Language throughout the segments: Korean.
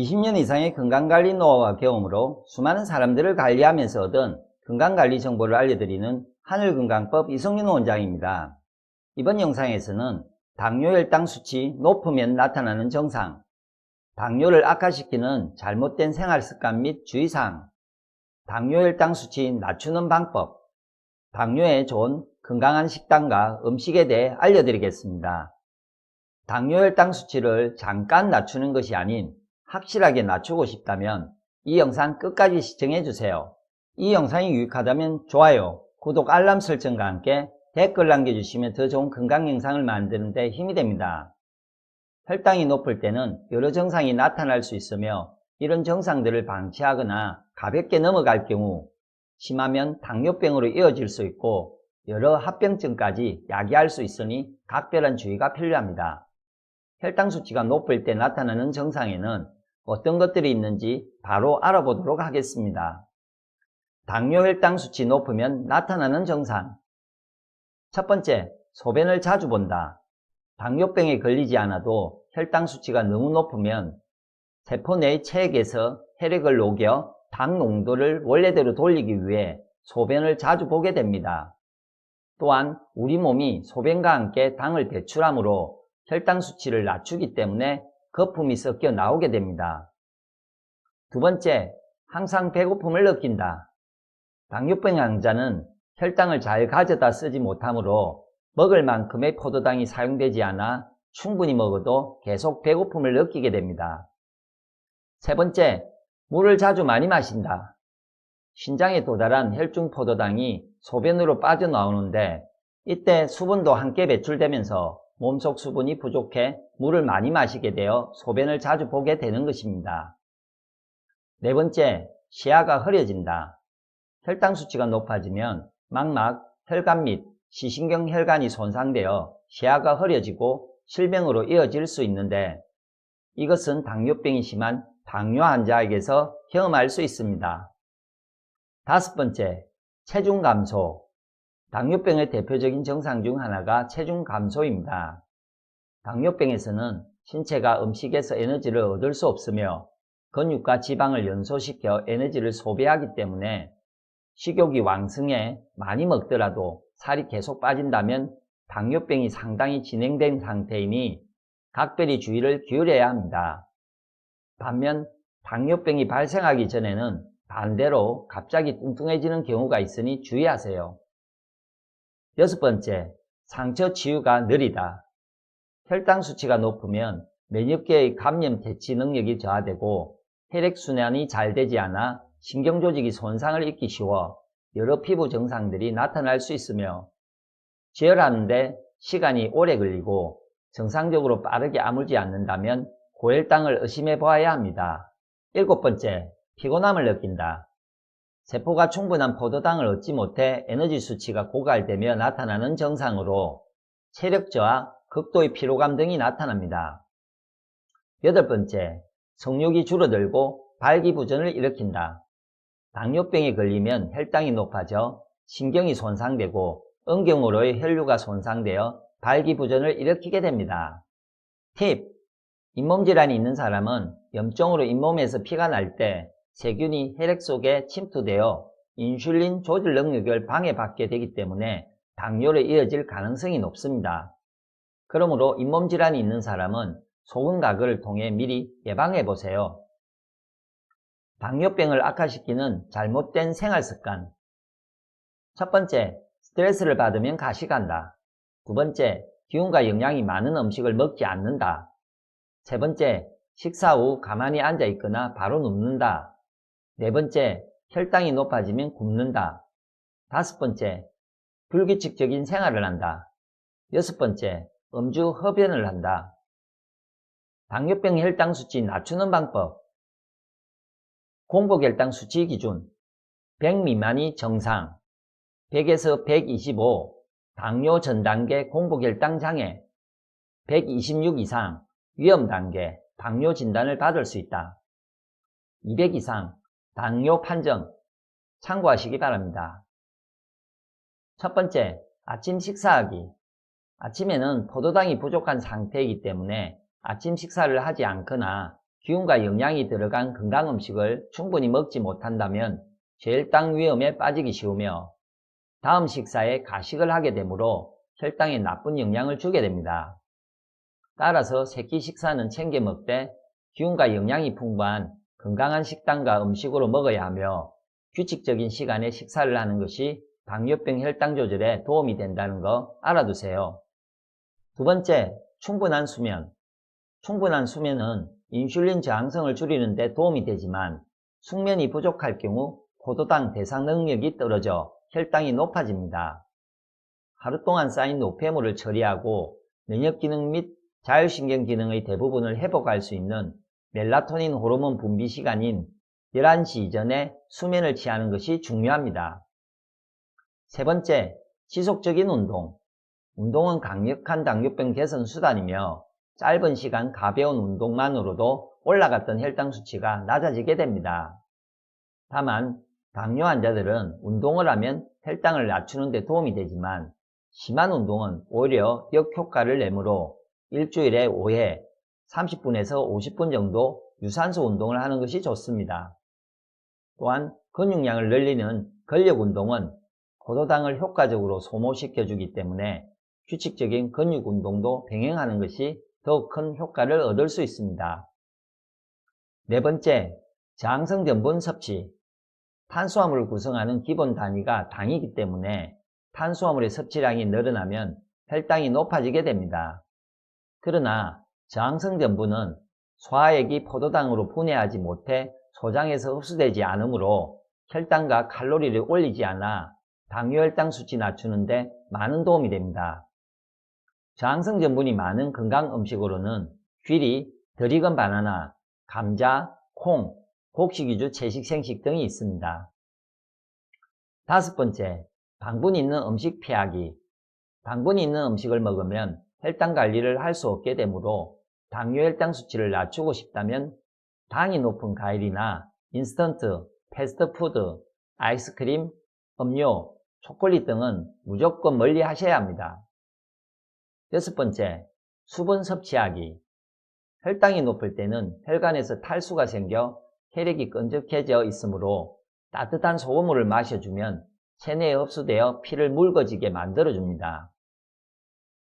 20년 이상의 건강관리 노하우와 경험으로 수많은 사람들을 관리하면서 얻은 건강관리 정보를 알려드리는 하늘건강법 이성윤 원장입니다. 이번 영상에서는 당뇨 혈당 수치 높으면 나타나는 증상, 당뇨를 악화시키는 잘못된 생활습관 및 주의사항, 당뇨 혈당 수치 낮추는 방법, 당뇨에 좋은 건강한 식단과 음식에 대해 알려드리겠습니다. 당뇨 혈당 수치를 잠깐 낮추는 것이 아닌 확실하게 낮추고 싶다면 이 영상 끝까지 시청해주세요. 이 영상이 유익하다면 좋아요, 구독, 알람 설정과 함께 댓글 남겨주시면 더 좋은 건강 영상을 만드는 데 힘이 됩니다. 혈당이 높을 때는 여러 증상이 나타날 수 있으며 이런 증상들을 방치하거나 가볍게 넘어갈 경우 심하면 당뇨병으로 이어질 수 있고 여러 합병증까지 야기할 수 있으니 각별한 주의가 필요합니다. 혈당 수치가 높을 때 나타나는 증상에는 어떤 것들이 있는지 바로 알아보도록 하겠습니다. 당뇨 혈당 수치 높으면 나타나는 증상. 첫 번째, 소변을 자주 본다. 당뇨병에 걸리지 않아도 혈당 수치가 너무 높으면 세포 내의 체액에서 혈액을 녹여 당 농도를 원래대로 돌리기 위해 소변을 자주 보게 됩니다. 또한 우리 몸이 소변과 함께 당을 배출하므로 혈당 수치를 낮추기 때문에 거품이 섞여 나오게 됩니다. 두 번째, 항상 배고픔을 느낀다. 당뇨병 환자는 혈당을 잘 가져다 쓰지 못하므로 먹을 만큼의 포도당이 사용되지 않아 충분히 먹어도 계속 배고픔을 느끼게 됩니다. 세 번째, 물을 자주 많이 마신다. 신장에 도달한 혈중 포도당이 소변으로 빠져나오는데 이때 수분도 함께 배출되면서 몸속 수분이 부족해 물을 많이 마시게 되어 소변을 자주 보게 되는 것입니다. 네 번째, 시야가 흐려진다. 혈당 수치가 높아지면 망막, 혈관 및 시신경 혈관이 손상되어 시야가 흐려지고 실명으로 이어질 수 있는데 이것은 당뇨병이 심한 당뇨 환자에게서 경험할 수 있습니다. 다섯 번째, 체중 감소. 당뇨병의 대표적인 증상 중 하나가 체중 감소입니다. 당뇨병에서는 신체가 음식에서 에너지를 얻을 수 없으며 근육과 지방을 연소시켜 에너지를 소비하기 때문에 식욕이 왕성해 많이 먹더라도 살이 계속 빠진다면 당뇨병이 상당히 진행된 상태이니 각별히 주의를 기울여야 합니다. 반면 당뇨병이 발생하기 전에는 반대로 갑자기 뚱뚱해지는 경우가 있으니 주의하세요. 여섯 번째, 상처 치유가 느리다. 혈당 수치가 높으면 면역계의 감염 대치 능력이 저하되고 혈액순환이 잘 되지 않아 신경조직이 손상을 입기 쉬워 여러 피부 증상들이 나타날 수 있으며 지혈하는데 시간이 오래 걸리고 정상적으로 빠르게 아물지 않는다면 고혈당을 의심해 보아야 합니다. 일곱 번째, 피곤함을 느낀다. 세포가 충분한 포도당을 얻지 못해 에너지 수치가 고갈되며 나타나는 증상으로 체력 저하, 극도의 피로감 등이 나타납니다. 여덟 번째, 성욕이 줄어들고 발기부전을 일으킨다. 당뇨병에 걸리면 혈당이 높아져 신경이 손상되고 음경으로의 혈류가 손상되어 발기부전을 일으키게 됩니다. 팁! 잇몸질환이 있는 사람은 염증으로 잇몸에서 피가 날 때 세균이 혈액 속에 침투되어 인슐린 조절 능력을 방해받게 되기 때문에 당뇨로 이어질 가능성이 높습니다. 그러므로 잇몸질환이 있는 사람은 소금가글을 통해 미리 예방해보세요. 당뇨병을 악화시키는 잘못된 생활습관. 첫 번째, 스트레스를 받으면 가식한다. 두 번째, 기운과 영양이 많은 음식을 먹지 않는다. 세 번째, 식사 후 가만히 앉아 있거나 바로 눕는다. 네 번째, 혈당이 높아지면 굶는다. 다섯 번째, 불규칙적인 생활을 한다. 여섯 번째, 음주 흡연을 한다. 당뇨병 혈당 수치 낮추는 방법. 공복 혈당 수치 기준 100 미만이 정상, 100에서 125 당뇨 전단계 공복 혈당 장애, 126 이상 위험 단계 당뇨 진단을 받을 수 있다. 200 이상 당뇨 판정 참고하시기 바랍니다. 첫 번째, 아침 식사하기. 아침에는 포도당이 부족한 상태이기 때문에 아침 식사를 하지 않거나 기운과 영양이 들어간 건강 음식을 충분히 먹지 못한다면 저혈당 위험에 빠지기 쉬우며 다음 식사에 가식을 하게 되므로 혈당에 나쁜 영향을 주게 됩니다. 따라서 새끼 식사는 챙겨 먹되 기운과 영양이 풍부한 건강한 식단과 음식으로 먹어야 하며 규칙적인 시간에 식사를 하는 것이 당뇨병 혈당 조절에 도움이 된다는 거 알아두세요. 두 번째, 충분한 수면. 충분한 수면은 인슐린 저항성을 줄이는 데 도움이 되지만 숙면이 부족할 경우 포도당 대사 능력이 떨어져 혈당이 높아집니다. 하루 동안 쌓인 노폐물을 처리하고 면역기능 및 자율신경 기능의 대부분을 회복할 수 있는 멜라토닌 호르몬 분비 시간인 11시 이전에 수면을 취하는 것이 중요합니다. 세 번째, 지속적인 운동. 운동은 강력한 당뇨병 개선 수단이며 짧은 시간 가벼운 운동만으로도 올라갔던 혈당 수치가 낮아지게 됩니다. 다만 당뇨 환자들은 운동을 하면 혈당을 낮추는 데 도움이 되지만 심한 운동은 오히려 역효과를 내므로 일주일에 5회 30분에서 50분 정도 유산소 운동을 하는 것이 좋습니다. 또한 근육량을 늘리는 근력 운동은 포도당을 효과적으로 소모시켜주기 때문에 규칙적인 근육 운동도 병행하는 것이 더 큰 효과를 얻을 수 있습니다. 네 번째, 저항성 전분 섭취. 탄수화물을 구성하는 기본 단위가 당이기 때문에 탄수화물의 섭취량이 늘어나면 혈당이 높아지게 됩니다. 그러나 저항성 전분은 소화액이 포도당으로 분해하지 못해 소장에서 흡수되지 않으므로 혈당과 칼로리를 올리지 않아 당뇨혈당 수치 낮추는데 많은 도움이 됩니다. 저항성 전분이 많은 건강 음식으로는 귀리, 덜 익은 바나나, 감자, 콩, 곡식 위주 채식 생식 등이 있습니다. 다섯 번째, 당분이 있는 음식 피하기. 당분이 있는 음식을 먹으면 혈당 관리를 할 수 없게 되므로 당뇨 혈당 수치를 낮추고 싶다면 당이 높은 과일이나 인스턴트, 패스트푸드, 아이스크림, 음료, 초콜릿 등은 무조건 멀리 하셔야 합니다. 여섯 번째, 수분 섭취하기. 혈당이 높을 때는 혈관에서 탈수가 생겨 혈액이 끈적해져 있으므로 따뜻한 소금물을 마셔주면 체내에 흡수되어 피를 묽어지게 만들어줍니다.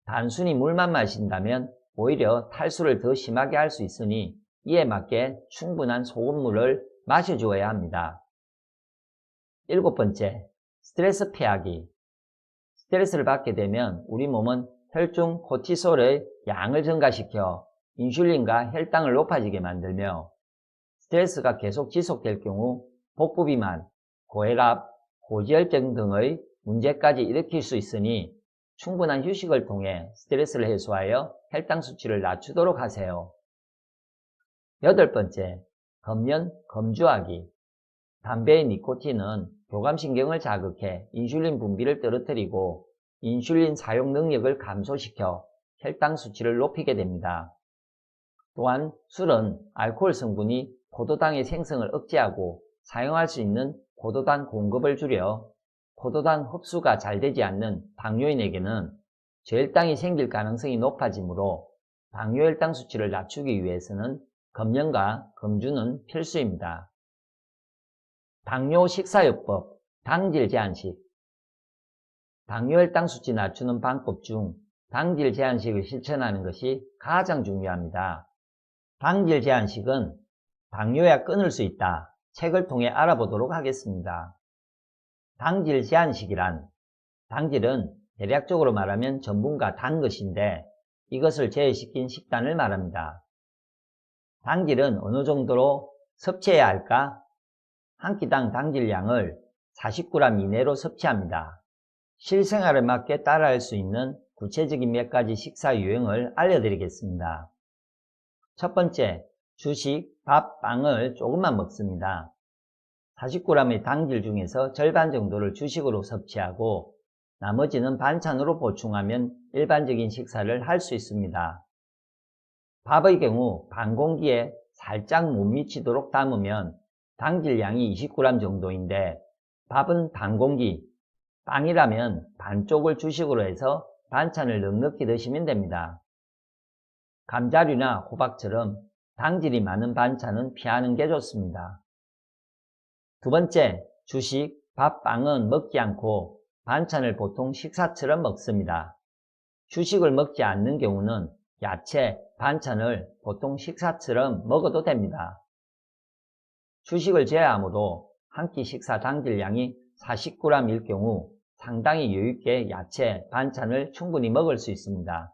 단순히 물만 마신다면 오히려 탈수를 더 심하게 할 수 있으니 이에 맞게 충분한 소금물을 마셔주어야 합니다. 일곱 번째, 스트레스 피하기. 스트레스를 받게 되면 우리 몸은 혈중 코티솔의 양을 증가시켜 인슐린과 혈당을 높아지게 만들며 스트레스가 계속 지속될 경우 복부 비만, 고혈압, 고지혈증 등의 문제까지 일으킬 수 있으니 충분한 휴식을 통해 스트레스를 해소하여 혈당 수치를 낮추도록 하세요. 여덟 번째, 검연, 검주하기. 담배의 니코틴은 교감신경을 자극해 인슐린 분비를 떨어뜨리고 인슐린 사용 능력을 감소시켜 혈당 수치를 높이게 됩니다. 또한 술은 알코올 성분이 포도당의 생성을 억제하고 사용할 수 있는 포도당 공급을 줄여 포도당 흡수가 잘 되지 않는 당뇨인에게는 저혈당이 생길 가능성이 높아지므로 당뇨혈당 수치를 낮추기 위해서는 검연과 검주는 필수입니다. 당뇨 식사요법, 당질 제한식. 당뇨혈당 수치 낮추는 방법 중 당질 제한식을 실천하는 것이 가장 중요합니다. 당질 제한식은 당뇨야 끊을 수 있다. 책을 통해 알아보도록 하겠습니다. 당질 제한식이란 당질은 대략적으로 말하면 전분과 단 것인데 이것을 제외시킨 식단을 말합니다. 당질은 어느 정도로 섭취해야 할까? 한 끼당 당질량을 40g 이내로 섭취합니다. 실생활에 맞게 따라할 수 있는 구체적인 몇 가지 식사 유형을 알려드리겠습니다. 첫 번째, 주식, 밥, 빵을 조금만 먹습니다. 40g의 당질 중에서 절반 정도를 주식으로 섭취하고 나머지는 반찬으로 보충하면 일반적인 식사를 할 수 있습니다. 밥의 경우 반 공기에 살짝 못 미치도록 담으면 당질량이 20g 정도인데 밥은 반 공기, 빵이라면 반쪽을 주식으로 해서 반찬을 넉넉히 드시면 됩니다. 감자류나 호박처럼 당질이 많은 반찬은 피하는 게 좋습니다. 두 번째, 주식, 밥, 빵은 먹지 않고 반찬을 보통 식사처럼 먹습니다. 주식을 먹지 않는 경우는 야채, 반찬을 보통 식사처럼 먹어도 됩니다. 주식을 제외하고도 한 끼 식사 당질량이 40g일 경우 상당히 여유있게 야채, 반찬을 충분히 먹을 수 있습니다.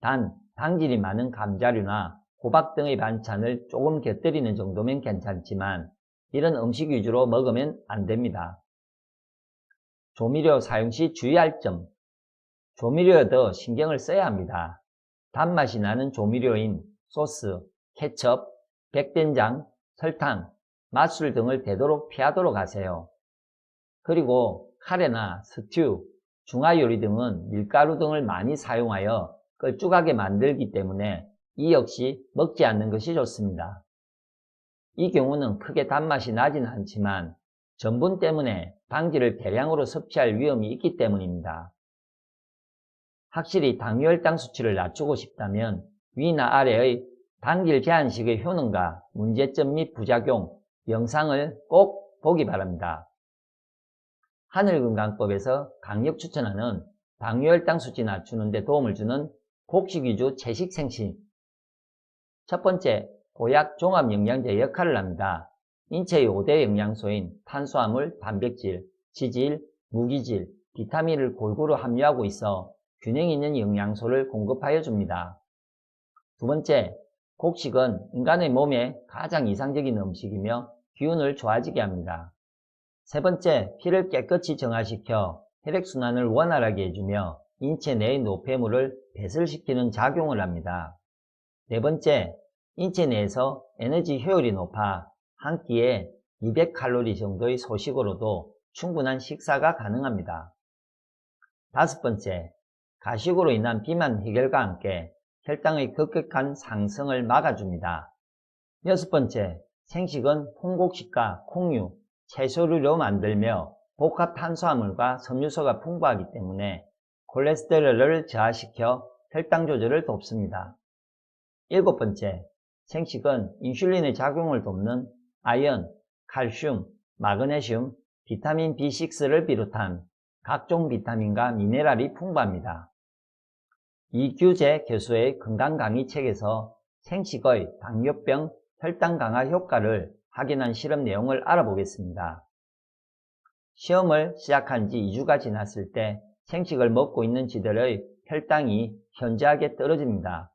단, 당질이 많은 감자류나 호박 등의 반찬을 조금 곁들이는 정도면 괜찮지만 이런 음식 위주로 먹으면 안 됩니다. 조미료 사용 시 주의할 점. 조미료에도 신경을 써야 합니다. 단맛이 나는 조미료인 소스, 케첩, 백된장, 설탕, 맛술 등을 되도록 피하도록 하세요. 그리고 카레나 스튜, 중화요리 등은 밀가루 등을 많이 사용하여 걸쭉하게 만들기 때문에 이 역시 먹지 않는 것이 좋습니다. 이 경우는 크게 단맛이 나지는 않지만 전분 때문에 당질을 대량으로 섭취할 위험이 있기 때문입니다. 확실히 당뇨혈당 수치를 낮추고 싶다면 위나 아래의 당질 제한식의 효능과 문제점 및 부작용 영상을 꼭 보기 바랍니다. 하늘건강법에서 강력 추천하는 당뇨혈당 수치 낮추는 데 도움을 주는 곡식 위주 채식 생식. 첫 번째, 보약 종합영양제 역할을 합니다. 인체의 5대 영양소인 탄수화물, 단백질, 지질, 무기질, 비타민을 골고루 함유하고 있어 균형 있는 영양소를 공급하여 줍니다. 두 번째, 곡식은 인간의 몸에 가장 이상적인 음식이며 기운을 좋아지게 합니다. 세 번째, 피를 깨끗이 정화시켜 혈액순환을 원활하게 해주며 인체 내의 노폐물을 배설시키는 작용을 합니다. 네 번째, 인체 내에서 에너지 효율이 높아 한 끼에 200칼로리 정도의 소식으로도 충분한 식사가 가능합니다. 다섯 번째, 가식으로 인한 비만 해결과 함께 혈당의 급격한 상승을 막아줍니다. 여섯 번째, 생식은 홍곡식과 콩류, 채소류로 만들며 복합 탄수화물과 섬유소가 풍부하기 때문에 콜레스테롤을 저하시켜 혈당 조절을 돕습니다. 일곱 번째, 생식은 인슐린의 작용을 돕는 아연, 칼슘, 마그네슘, 비타민 B6를 비롯한 각종 비타민과 미네랄이 풍부합니다. 이규재 교수의 건강강의 책에서 생식의 당뇨병, 혈당 강화 효과를 확인한 실험 내용을 알아보겠습니다. 시험을 시작한 지 2주가 지났을 때 생식을 먹고 있는 지들의 혈당이 현저하게 떨어집니다.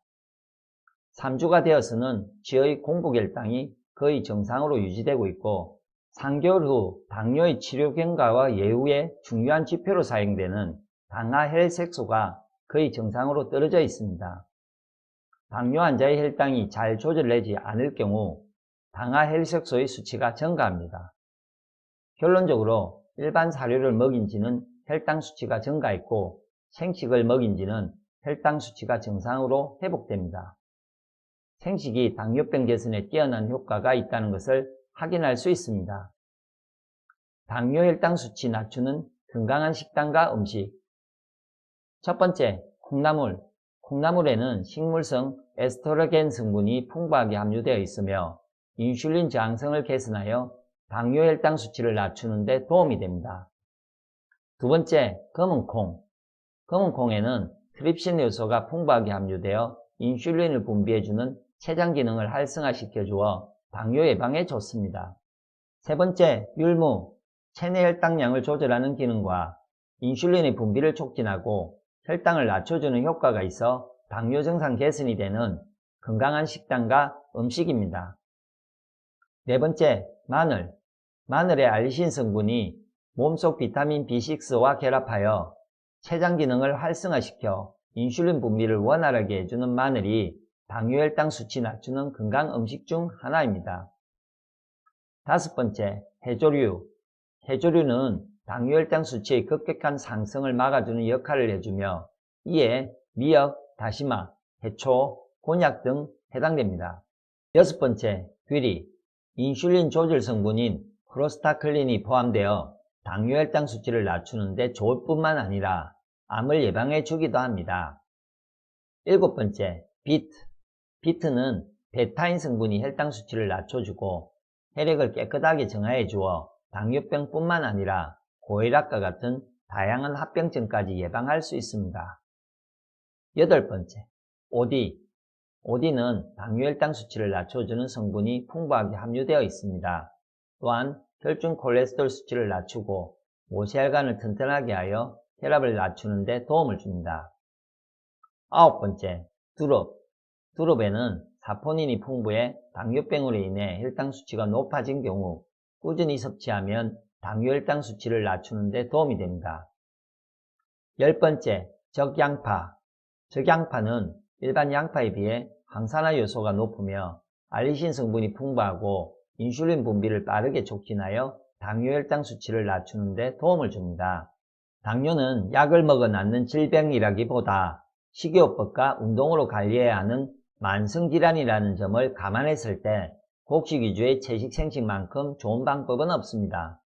3주가 되어서는 쥐의 공복혈당이 거의 정상으로 유지되고 있고 3개월 후 당뇨의 치료 경과와 예후에 중요한 지표로 사용되는 당화 혈색소가 거의 정상으로 떨어져 있습니다. 당뇨 환자의 혈당이 잘 조절되지 않을 경우 당화 혈색소의 수치가 증가합니다. 결론적으로 일반 사료를 먹인 지는 혈당 수치가 증가했고 생식을 먹인 지는 혈당 수치가 정상으로 회복됩니다. 생식이 당뇨병 개선에 뛰어난 효과가 있다는 것을 확인할 수 있습니다. 당뇨 혈당 수치 낮추는 건강한 식단과 음식. 첫 번째, 콩나물. 콩나물에는 식물성 에스트로겐 성분이 풍부하게 함유되어 있으며 인슐린 저항성을 개선하여 당뇨 혈당 수치를 낮추는 데 도움이 됩니다. 두 번째, 검은콩. 검은콩에는 트립신 요소가 풍부하게 함유되어 인슐린을 분비해주는 췌장 기능을 활성화시켜 주어 당뇨 예방에 좋습니다. 세 번째, 율무. 체내 혈당량을 조절하는 기능과 인슐린의 분비를 촉진하고 혈당을 낮춰주는 효과가 있어 당뇨 증상 개선이 되는 건강한 식단과 음식입니다. 네 번째, 마늘. 마늘의 알리신 성분이 몸속 비타민 B6와 결합하여 췌장 기능을 활성화시켜 인슐린 분비를 원활하게 해주는 마늘이 당뇨 혈당 수치 낮추는 건강 음식 중 하나입니다. 다섯 번째, 해조류. 해조류는 당뇨 혈당 수치의 급격한 상승을 막아주는 역할을 해주며 이에 미역, 다시마, 해초, 곤약 등 해당됩니다. 여섯 번째, 귀리. 인슐린 조절 성분인 프로스타클린이 포함되어 당뇨 혈당 수치를 낮추는 데 좋을 뿐만 아니라 암을 예방해 주기도 합니다. 일곱 번째, 비트. 비트는 베타인 성분이 혈당 수치를 낮춰주고 혈액을 깨끗하게 정화해 주어 당뇨병뿐만 아니라 고혈압과 같은 다양한 합병증까지 예방할 수 있습니다. 8번째, OD. OD는 당뇨혈당 수치를 낮춰주는 성분이 풍부하게 함유되어 있습니다. 또한 혈중 콜레스테롤 수치를 낮추고 모세혈관을 튼튼하게 하여 혈압을 낮추는 데 도움을 줍니다. 9번째, 두릅. 두릅에는 사포닌이 풍부해 당뇨병으로 인해 혈당 수치가 높아진 경우 꾸준히 섭취하면 당뇨혈당 수치를 낮추는 데 도움이 됩니다. 10번째, 적양파. 적양파는 일반 양파에 비해 항산화 요소가 높으며 알리신 성분이 풍부하고 인슐린 분비를 빠르게 촉진하여 당뇨혈당 수치를 낮추는 데 도움을 줍니다. 당뇨는 약을 먹어 낫는 질병이라기보다 식이요법과 운동으로 관리해야 하는 만성질환이라는 점을 감안했을 때 곡식 위주의 채식생식만큼 좋은 방법은 없습니다.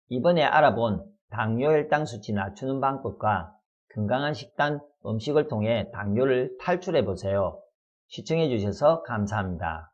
이번에 알아본 당뇨혈당 수치 낮추는 방법과 건강한 식단, 음식을 통해 당뇨를 탈출해보세요. 시청해주셔서 감사합니다.